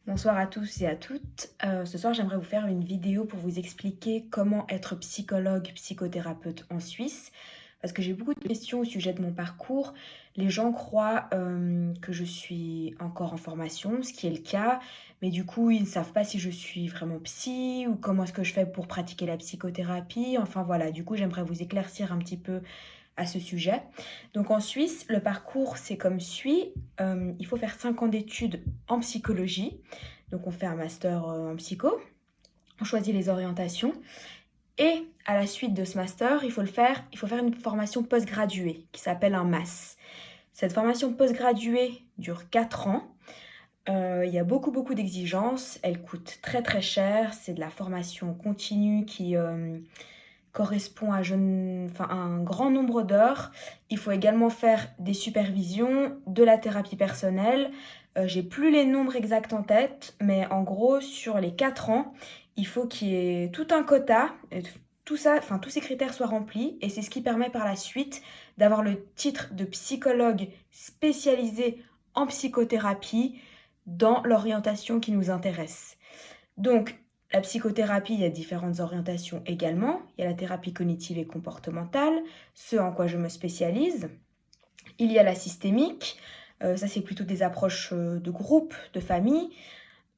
Bonsoir à tous et à toutes. Ce soir, j'aimerais vous faire une vidéo pour vous expliquer comment être psychologue, psychothérapeute en Suisse. Parce que j'ai beaucoup de questions au sujet de mon parcours. Les gens croient que je suis encore en formation, ce qui est le cas. Mais du coup, ils ne savent pas si je suis vraiment psy ou comment est-ce que je fais pour pratiquer la psychothérapie. Enfin voilà, du coup, j'aimerais vous éclaircir un petit peu à ce sujet. Donc en Suisse, le parcours, c'est comme suit. Il faut faire 5 ans d'études en psychologie. Donc on fait un master en psycho, on choisit les orientations. Et à la suite de ce master, il faut faire une formation post-graduée qui s'appelle un MAS. Cette formation post-graduée dure 4 ans. Il y a beaucoup d'exigences, elle coûte très très cher, c'est de la formation continue qui correspond à un grand nombre d'heures. Il faut également faire des supervisions, de la thérapie personnelle. J'ai plus les nombres exacts en tête, mais en gros, sur les 4 ans, il faut qu'il y ait tout un quota, tout ça, tous ces critères soient remplis, et c'est ce qui permet par la suite d'avoir le titre de psychologue spécialisé en psychothérapie dans l'orientation qui nous intéresse. Donc, la psychothérapie, il y a différentes orientations également. Il y a la thérapie cognitive et comportementale, ce en quoi je me spécialise. Il y a la systémique, ça c'est plutôt des approches de groupe, de famille.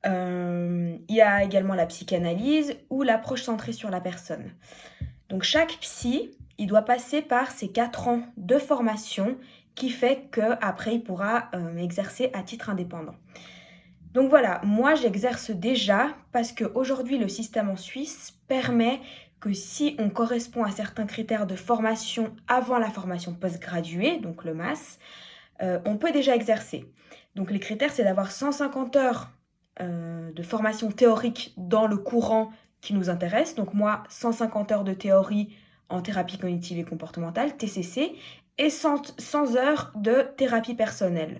Il y a également la psychanalyse ou l'approche centrée sur la personne. Donc chaque psy, il doit passer par ces 4 ans de formation qui fait qu'après il pourra exercer à titre indépendant. Donc voilà, moi j'exerce déjà parce qu'aujourd'hui le système en Suisse permet que si on correspond à certains critères de formation avant la formation post-graduée, donc le MAS, on peut déjà exercer. Donc les critères, c'est d'avoir 150 heures de formation théorique dans le courant qui nous intéresse. Donc moi, 150 heures de théorie en thérapie cognitive et comportementale, TCC, et 100 heures de thérapie personnelle.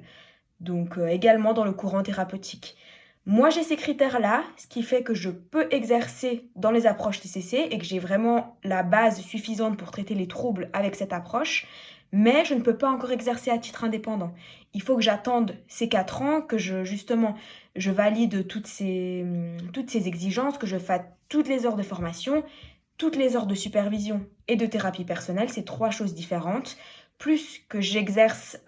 Donc également dans le courant thérapeutique. Moi, j'ai ces critères-là, ce qui fait que je peux exercer dans les approches TCC et que j'ai vraiment la base suffisante pour traiter les troubles avec cette approche, mais je ne peux pas encore exercer à titre indépendant. Il faut que j'attende ces 4 ans, que je valide toutes ces exigences, que je fasse toutes les heures de formation, toutes les heures de supervision et de thérapie personnelle, c'est 3 choses différentes, plus que j'exerce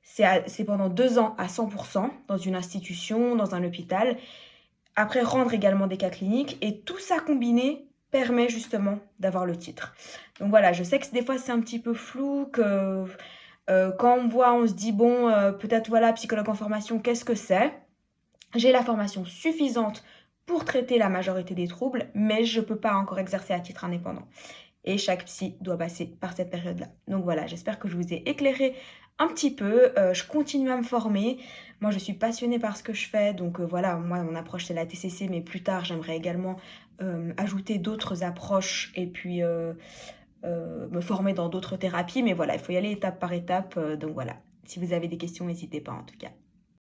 c'est pendant 2 ans à 100% dans une institution, dans un hôpital. Après, rendre également des cas cliniques. Et tout ça combiné permet justement d'avoir le titre. Donc voilà, je sais que des fois c'est un petit peu flou, que quand on voit, on se dit bon, peut-être voilà, psychologue en formation, qu'est-ce que c'est? J'ai la formation suffisante pour traiter la majorité des troubles, mais je ne peux pas encore exercer à titre indépendant. Et chaque psy doit passer par cette période-là. Donc voilà, j'espère que je vous ai éclairé un petit peu. Je continue à me former. Moi, je suis passionnée par ce que je fais. Donc voilà, moi, mon approche, c'est la TCC. Mais plus tard, j'aimerais également ajouter d'autres approches et puis me former dans d'autres thérapies. Mais voilà, il faut y aller étape par étape. Donc voilà, si vous avez des questions, n'hésitez pas en tout cas.